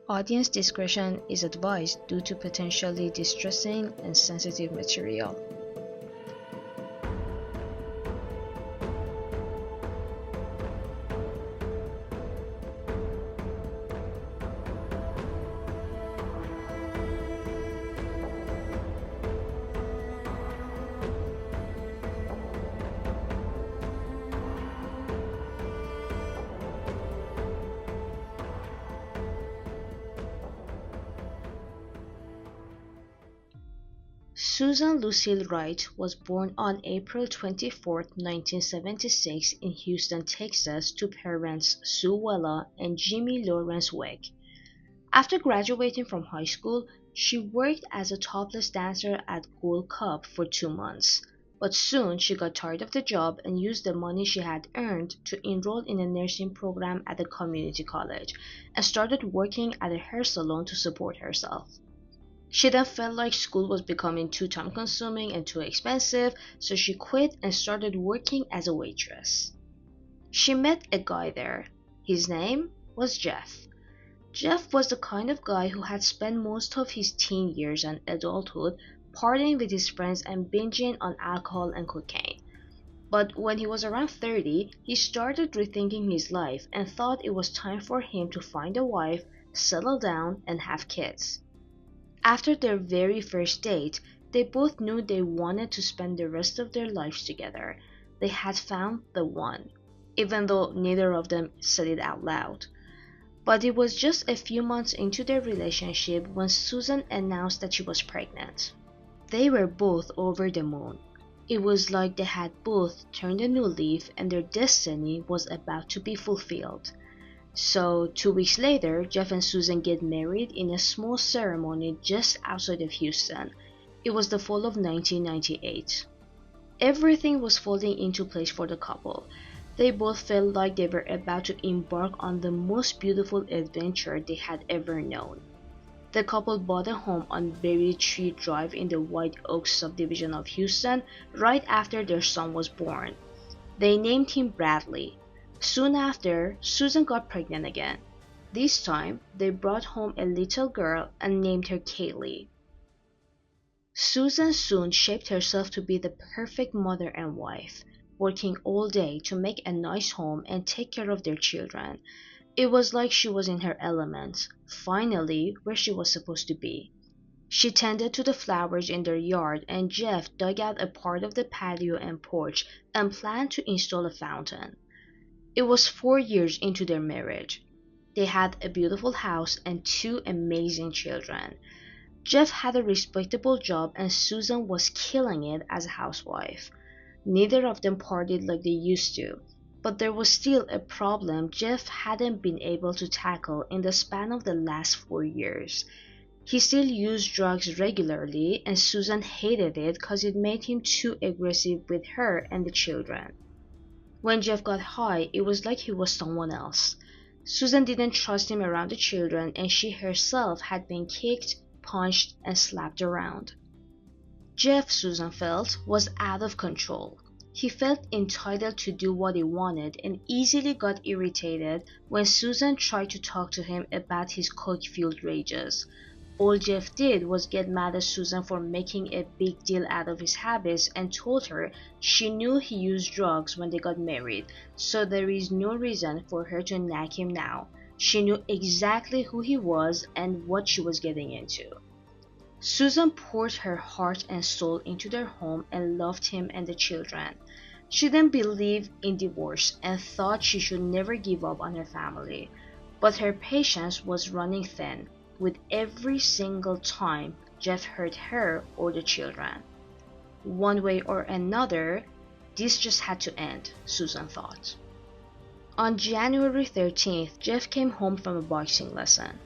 Audience discretion is advised due to potentially distressing and sensitive material. Susan Lucille Wright was born on April 24, 1976 in Houston, Texas to parents Sue Wella and Jimmy Lawrence Weck. After graduating from high school, she worked as a topless dancer at Gold Cup for 2 months, but soon she got tired of the job and used the money she had earned to enroll in a nursing program at a community college and started working at a hair salon to support herself. She then felt like school was becoming too time-consuming and too expensive, so she quit and started working as a waitress. She met a guy there. His name was Jeff. Jeff was the kind of guy who had spent most of his teen years and adulthood partying with his friends and binging on alcohol and cocaine. But when he was around 30, he started rethinking his life and thought it was time for him to find a wife, settle down, and have kids. After their very first date, they both knew they wanted to spend the rest of their lives together. They had found the one, even though neither of them said it out loud. But it was just a few months into their relationship when Susan announced that she was pregnant. They were both over the moon. It was like they had both turned a new leaf and their destiny was about to be fulfilled. So 2 weeks later, Jeff and Susan get married in a small ceremony just outside of Houston. It was the fall of 1998. Everything was falling into place for the couple. They both felt like they were about to embark on the most beautiful adventure they had ever known. The couple bought a home on Berry Tree Drive in the White Oaks subdivision of Houston right after their son was born. They named him Bradley. Soon after, Susan got pregnant again. This time, they brought home a little girl and named her Kaylee. Susan soon shaped herself to be the perfect mother and wife, working all day to make a nice home and take care of their children. It was like she was in her element, finally where she was supposed to be. She tended to the flowers in their yard, and Jeff dug out a part of the patio and porch and planned to install a fountain. It was 4 years into their marriage. They had a beautiful house and 2 amazing children. Jeff had a respectable job and Susan was killing it as a housewife. Neither of them partied like they used to, but there was still a problem Jeff hadn't been able to tackle in the span of the last 4 years. He still used drugs regularly and Susan hated it because it made him too aggressive with her and the children. When Jeff got high, it was like he was someone else. Susan didn't trust him around the children and she herself had been kicked, punched, and slapped around. Jeff, Susan felt, was out of control. He felt entitled to do what he wanted and easily got irritated when Susan tried to talk to him about his coke-fueled rages. All Jeff did was get mad at Susan for making a big deal out of his habits and told her she knew he used drugs when they got married, so there is no reason for her to nag him now. She knew exactly who he was and what she was getting into. Susan poured her heart and soul into their home and loved him and the children. She didn't believe in divorce and thought she should never give up on her family, but her patience was running thin with every single time Jeff hurt her or the children. One way or another, this just had to end, Susan thought. On January 13th, Jeff came home from a boxing lesson.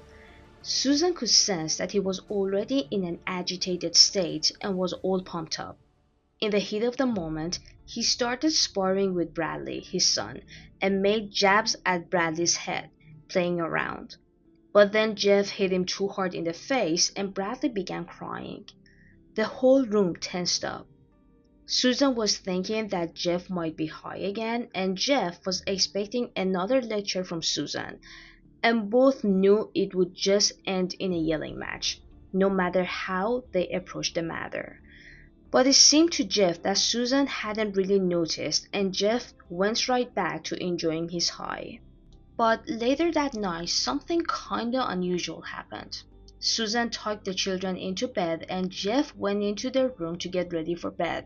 Susan could sense that he was already in an agitated state and was all pumped up. In the heat of the moment, he started sparring with Bradley, his son, and made jabs at Bradley's head, playing around. But then Jeff hit him too hard in the face and Bradley began crying. The whole room tensed up. Susan was thinking that Jeff might be high again and Jeff was expecting another lecture from Susan. and both knew it would just end in a yelling match, no matter how they approached the matter. But it seemed to Jeff that Susan hadn't really noticed, and Jeff went right back to enjoying his high. But later that night, something kinda unusual happened. Susan tucked the children into bed, and Jeff went into their room to get ready for bed.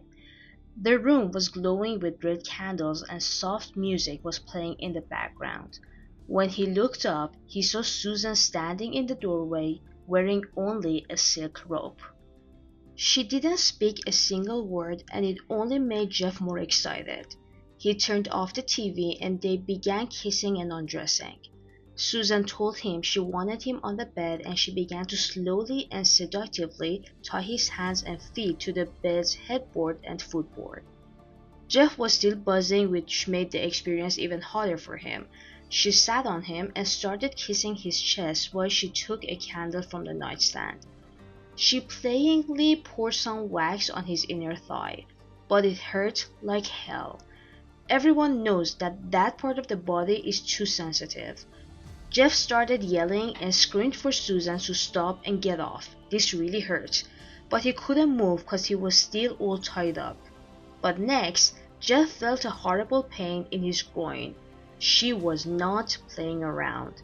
The room was glowing with red candles, and soft music was playing in the background. When he looked up, he saw Susan standing in the doorway, wearing only a silk robe. She didn't speak a single word, and it only made Jeff more excited. He turned off the TV and they began kissing and undressing. Susan told him she wanted him on the bed, and she began to slowly and seductively tie his hands and feet to the bed's headboard and footboard. Jeff was still buzzing, which made the experience even harder for him. She sat on him and started kissing his chest while she took a candle from the nightstand. She playfully poured some wax on his inner thigh, but it hurt like hell. Everyone knows that that part of the body is too sensitive. Jeff started yelling and screamed for Susan to stop and get off. This really hurt, but he couldn't move because he was still all tied up. But next, Jeff felt a horrible pain in his groin. She was not playing around.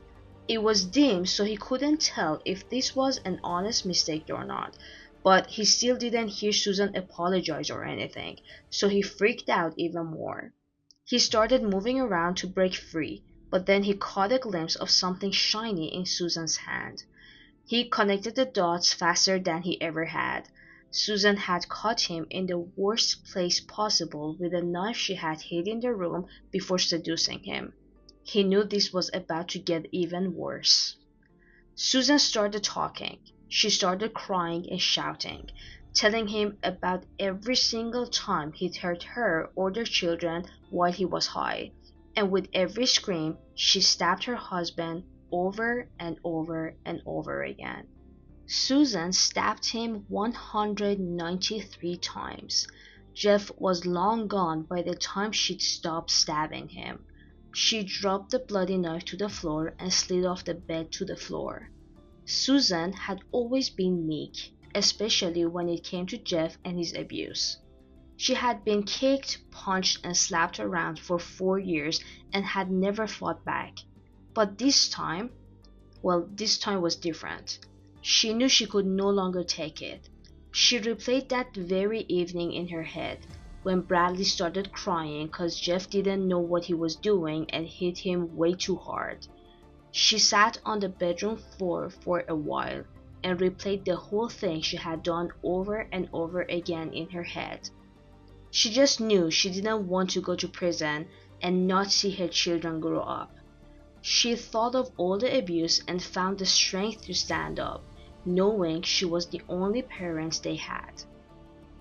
It was dim, so he couldn't tell if this was an honest mistake or not, but he still didn't hear Susan apologize or anything, so he freaked out even more. He started moving around to break free, but then he caught a glimpse of something shiny in Susan's hand. He connected the dots faster than he ever had. Susan had caught him in the worst place possible with a knife she had hid in the room before seducing him. He knew this was about to get even worse. Susan started talking. She started crying and shouting, telling him about every single time he'd hurt her or their children while he was high, and with every scream, she stabbed her husband over and over and over again. Susan stabbed him 193 times. Jeff was long gone by the time she'd stopped stabbing him. She dropped the bloody knife to the floor and slid off the bed to the floor. Susan had always been meek, especially when it came to Jeff and his abuse. She had been kicked, punched, and slapped around for 4 years and had never fought back. But this time was different. She knew she could no longer take it. She replayed that very evening in her head, when Bradley started crying because Jeff didn't know what he was doing and hit him way too hard. She sat on the bedroom floor for a while and replayed the whole thing she had done over and over again in her head. She just knew she didn't want to go to prison and not see her children grow up. She thought of all the abuse and found the strength to stand up, knowing she was the only parents they had.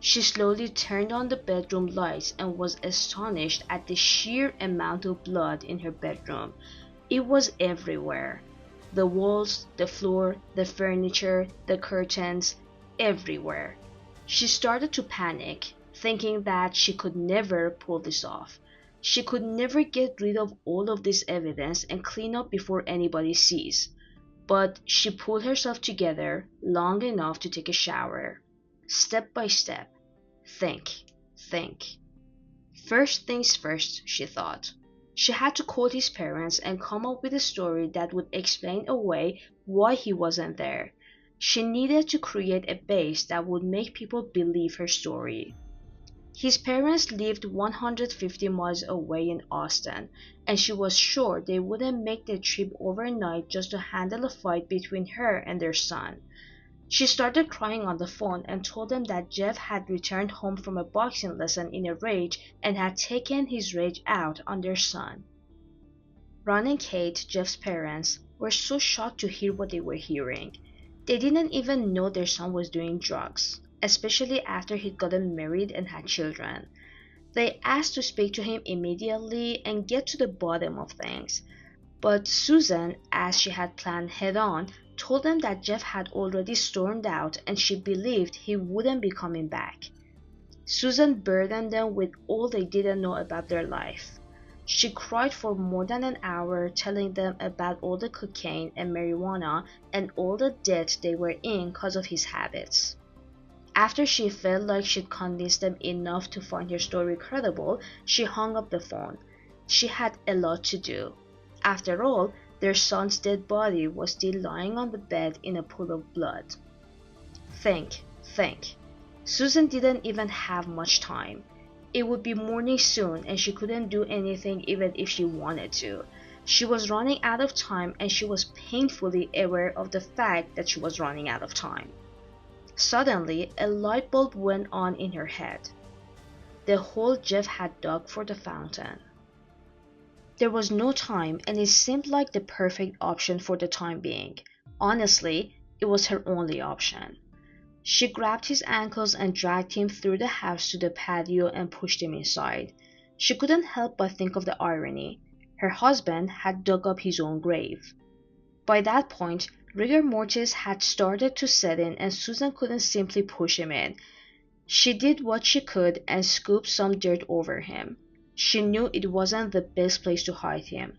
She slowly turned on the bedroom lights and was astonished at the sheer amount of blood in her bedroom. It was everywhere. The walls, the floor, the furniture, the curtains, everywhere. She started to panic, thinking that she could never pull this off. She could never get rid of all of this evidence and clean up before anybody sees. But she pulled herself together long enough to take a shower. Step by step. Think. First things first, she thought. She had to call his parents and come up with a story that would explain away why he wasn't there. She needed to create a base that would make people believe her story. His parents lived 150 miles away in Austin, and she was sure they wouldn't make the trip overnight just to handle a fight between her and their son. She started crying on the phone and told them that Jeff had returned home from a boxing lesson in a rage and had taken his rage out on their son. Ron and Kate, Jeff's parents, were so shocked to hear what they were hearing. They didn't even know their son was doing drugs, especially after he'd gotten married and had children. They asked to speak to him immediately and get to the bottom of things. But Susan, as she had planned head-on, told them that Jeff had already stormed out and she believed he wouldn't be coming back. Susan burdened them with all they didn't know about their life. She cried for more than an hour, telling them about all the cocaine and marijuana and all the debt they were in because of his habits. After she felt like she'd convinced them enough to find her story credible, she hung up the phone. She had a lot to do. After all, their son's dead body was still lying on the bed in a pool of blood. Think. Susan didn't even have much time. It would be morning soon and she couldn't do anything even if she wanted to. She was running out of time and she was painfully aware of the fact that she was running out of time. Suddenly, a light bulb went on in her head. The hole Jeff had dug for the fountain. There was no time and it seemed like the perfect option for the time being. Honestly, it was her only option. She grabbed his ankles and dragged him through the house to the patio and pushed him inside. She couldn't help but think of the irony. Her husband had dug up his own grave. By that point, rigor mortis had started to set in and Susan couldn't simply push him in. She did what she could and scooped some dirt over him. She knew it wasn't the best place to hide him.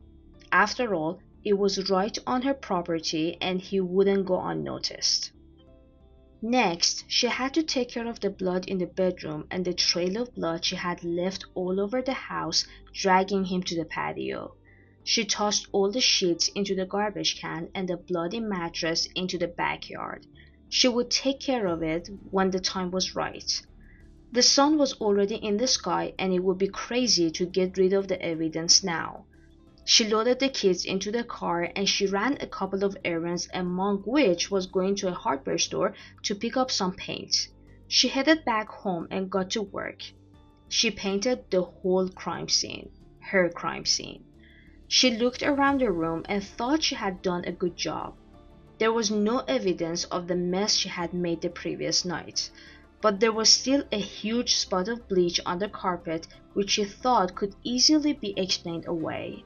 After all, it was right on her property and he wouldn't go unnoticed. Next, she had to take care of the blood in the bedroom and the trail of blood she had left all over the house, dragging him to the patio. She tossed all the sheets into the garbage can and the bloody mattress into the backyard. She would take care of it when the time was right. The sun was already in the sky and it would be crazy to get rid of the evidence now. She loaded the kids into the car and she ran a couple of errands, among which was going to a hardware store to pick up some paint. She headed back home and got to work. She painted the whole crime scene, her crime scene. She looked around the room and thought she had done a good job. There was no evidence of the mess she had made the previous night, but there was still a huge spot of bleach on the carpet which she thought could easily be explained away.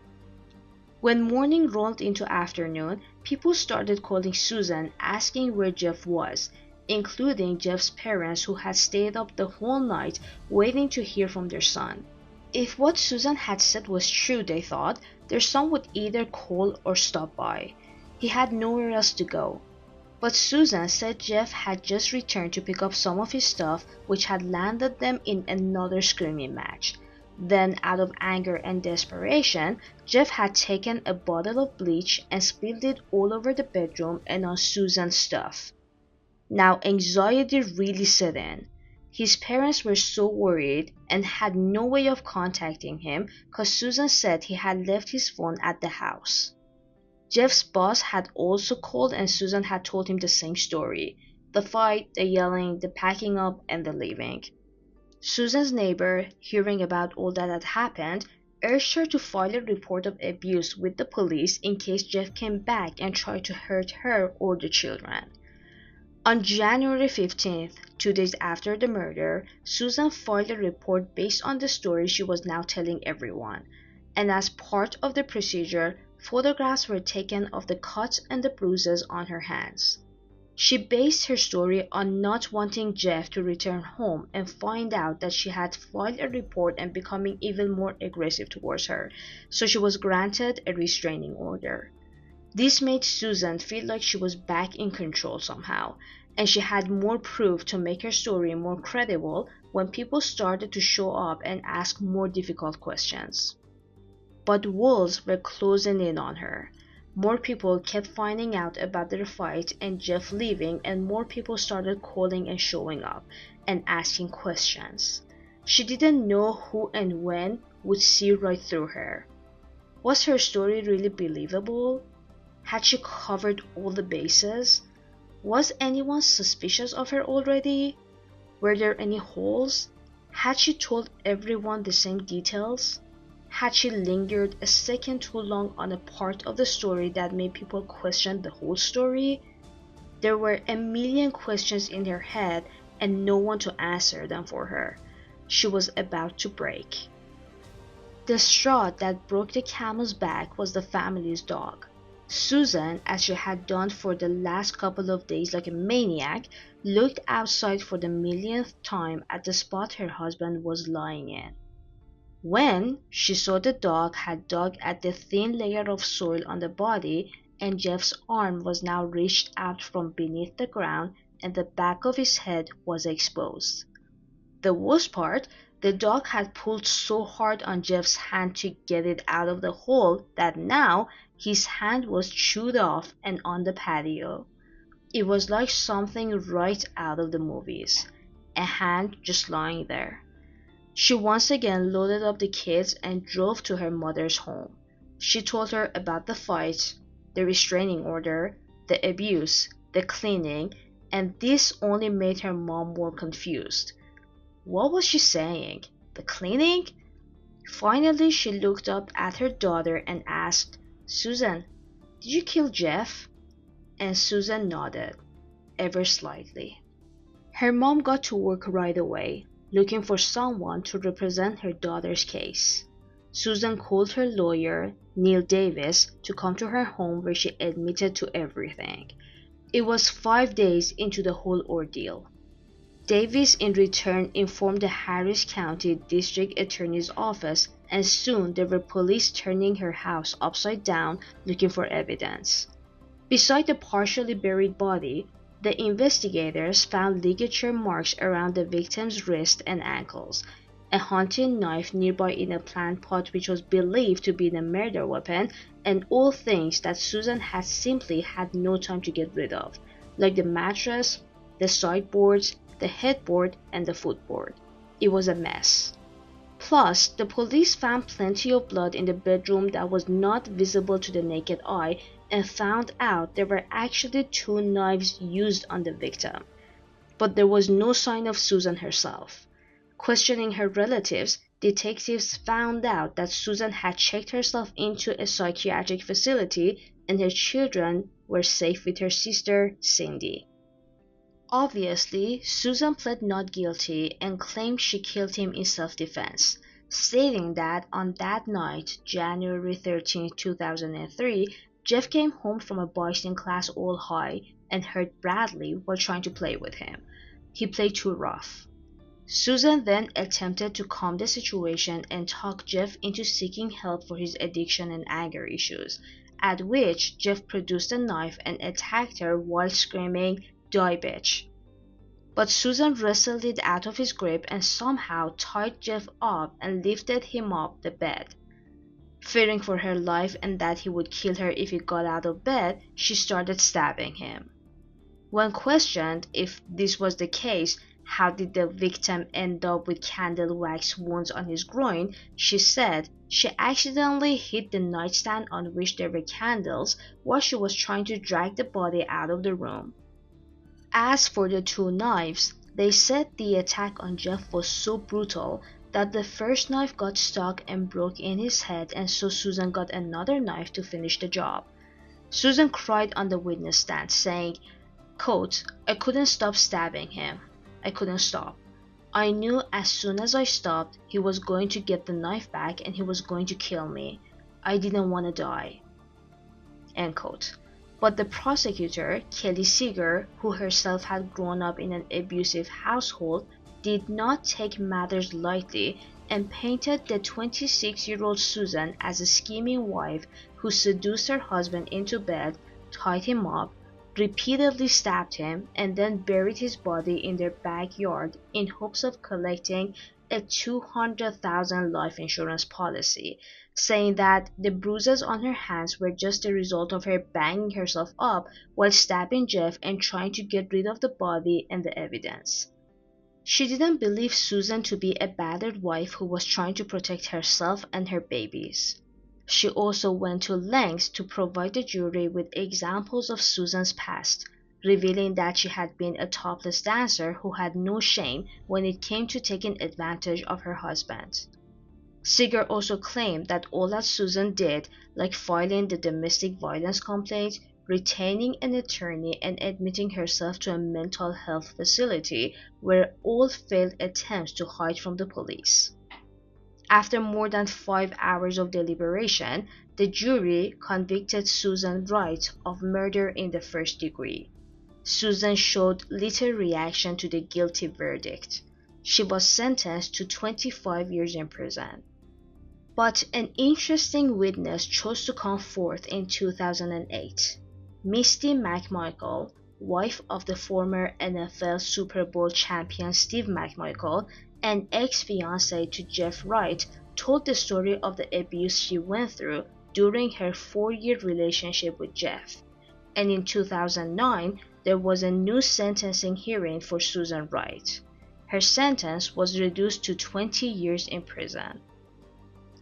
When morning rolled into afternoon, people started calling Susan asking where Jeff was, including Jeff's parents who had stayed up the whole night waiting to hear from their son. If what Susan had said was true, they thought, their son would either call or stop by. He had nowhere else to go. But Susan said Jeff had just returned to pick up some of his stuff which had landed them in another screaming match. Then, out of anger and desperation, Jeff had taken a bottle of bleach and spilled it all over the bedroom and on Susan's stuff. Now anxiety really set in. His parents were so worried and had no way of contacting him because Susan said he had left his phone at the house. Jeff's boss had also called and Susan had told him the same story. The fight, the yelling, the packing up, and the leaving. Susan's neighbor, hearing about all that had happened, urged her to file a report of abuse with the police in case Jeff came back and tried to hurt her or the children. On January 15th, 2 days after the murder, Susan filed a report based on the story she was now telling everyone, and as part of the procedure, photographs were taken of the cuts and the bruises on her hands. She based her story on not wanting Jeff to return home and find out that she had filed a report and becoming even more aggressive towards her, so she was granted a restraining order. This made Susan feel like she was back in control somehow, and she had more proof to make her story more credible when people started to show up and ask more difficult questions. But walls were closing in on her. More people kept finding out about their fight and Jeff leaving, and more people started calling and showing up and asking questions. She didn't know who and when would see right through her. Was her story really believable? Had she covered all the bases? Was anyone suspicious of her already? Were there any holes? Had she told everyone the same details? Had she lingered a second too long on a part of the story that made people question the whole story? There were a million questions in her head and no one to answer them for her. She was about to break. The straw that broke the camel's back was the family's dog. Susan, as she had done for the last couple of days like a maniac, looked outside for the millionth time at the spot her husband was lying in. When she saw the dog had dug at the thin layer of soil on the body, and Jeff's arm was now reached out from beneath the ground and the back of his head was exposed. The worst part, the dog had pulled so hard on Jeff's hand to get it out of the hole that now his hand was chewed off and on the patio. It was like something right out of the movies. A hand just lying there. She once again loaded up the kids and drove to her mother's home. She told her about the fight, the restraining order, the abuse, the cleaning, and this only made her mom more confused. What was she saying? The cleaning? Finally, she looked up at her daughter and asked, "Susan, did you kill Jeff?" And Susan nodded, ever slightly. Her mom got to work right away, looking for someone to represent her daughter's case. Susan called her lawyer, Neil Davis, to come to her home where she admitted to everything. It was 5 days into the whole ordeal. Davis in return informed the Harris County District Attorney's Office, and soon there were police turning her house upside down looking for evidence. Beside the partially buried body, the investigators found ligature marks around the victim's wrists and ankles, a hunting knife nearby in a plant pot which was believed to be the murder weapon, and all things that Susan had simply had no time to get rid of, like the mattress, the sideboards, the headboard, and the footboard. It was a mess. Plus, the police found plenty of blood in the bedroom that was not visible to the naked eye, and found out there were actually 2 knives used on the victim. But there was no sign of Susan herself. Questioning her relatives, detectives found out that Susan had checked herself into a psychiatric facility and her children were safe with her sister, Cindy. Obviously, Susan pled not guilty and claimed she killed him in self-defense, stating that on that night, January 13, 2003, Jeff came home from a boxing class all high and hurt Bradley while trying to play with him. He played too rough. Susan then attempted to calm the situation and talk Jeff into seeking help for his addiction and anger issues, at which Jeff produced a knife and attacked her while screaming, "Die, bitch." But Susan wrestled it out of his grip and somehow tied Jeff up and lifted him up the bed. Fearing for her life and that he would kill her if he got out of bed, she started stabbing him. When questioned if this was the case, how did the victim end up with candle wax wounds on his groin, she said she accidentally hit the nightstand on which there were candles while she was trying to drag the body out of the room. As for the 2 knives, they said the attack on Jeff was so brutal that the first knife got stuck and broke in his head, and so Susan got another knife to finish the job. Susan cried on the witness stand, saying, quote, "I couldn't stop stabbing him. I couldn't stop. I knew as soon as I stopped, he was going to get the knife back and he was going to kill me. I didn't want to die." End quote. But the prosecutor, Kelly Seeger, who herself had grown up in an abusive household, did not take matters lightly and painted the 26-year-old Susan as a scheming wife who seduced her husband into bed, tied him up, repeatedly stabbed him, and then buried his body in their backyard in hopes of collecting a $200,000 life insurance policy, saying that the bruises on her hands were just a result of her banging herself up while stabbing Jeff and trying to get rid of the body and the evidence. She didn't believe Susan to be a battered wife who was trying to protect herself and her babies. She also went to lengths to provide the jury with examples of Susan's past, revealing that she had been a topless dancer who had no shame when it came to taking advantage of her husband. Seeger also claimed that all that Susan did, like filing the domestic violence complaint, retaining an attorney, and admitting herself to a mental health facility, were all failed attempts to hide from the police. After more than 5 hours of deliberation, the jury convicted Susan Wright of murder in the first degree. Susan showed little reaction to the guilty verdict. She was sentenced to 25 years in prison. But an interesting witness chose to come forth in 2008. Misty McMichael, wife of the former NFL Super Bowl champion Steve McMichael and ex-fiancé to Jeff Wright, told the story of the abuse she went through during her 4-year relationship with Jeff. And in 2009, there was a new sentencing hearing for Susan Wright. Her sentence was reduced to 20 years in prison.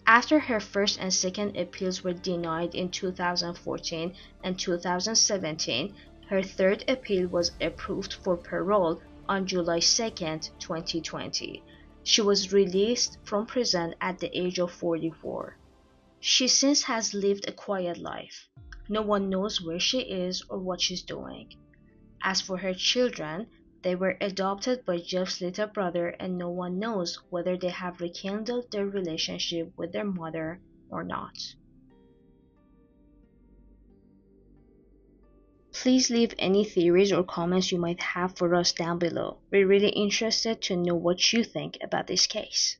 After her first and second appeals were denied in 2014 and 2017, her third appeal was approved for parole on July 2, 2020. She was released from prison at the age of 44. She since has lived a quiet life. No one knows where she is or what she's doing. As for her children, they were adopted by Jeff's little brother, and no one knows whether they have rekindled their relationship with their mother or not. Please leave any theories or comments you might have for us down below. We're really interested to know what you think about this case.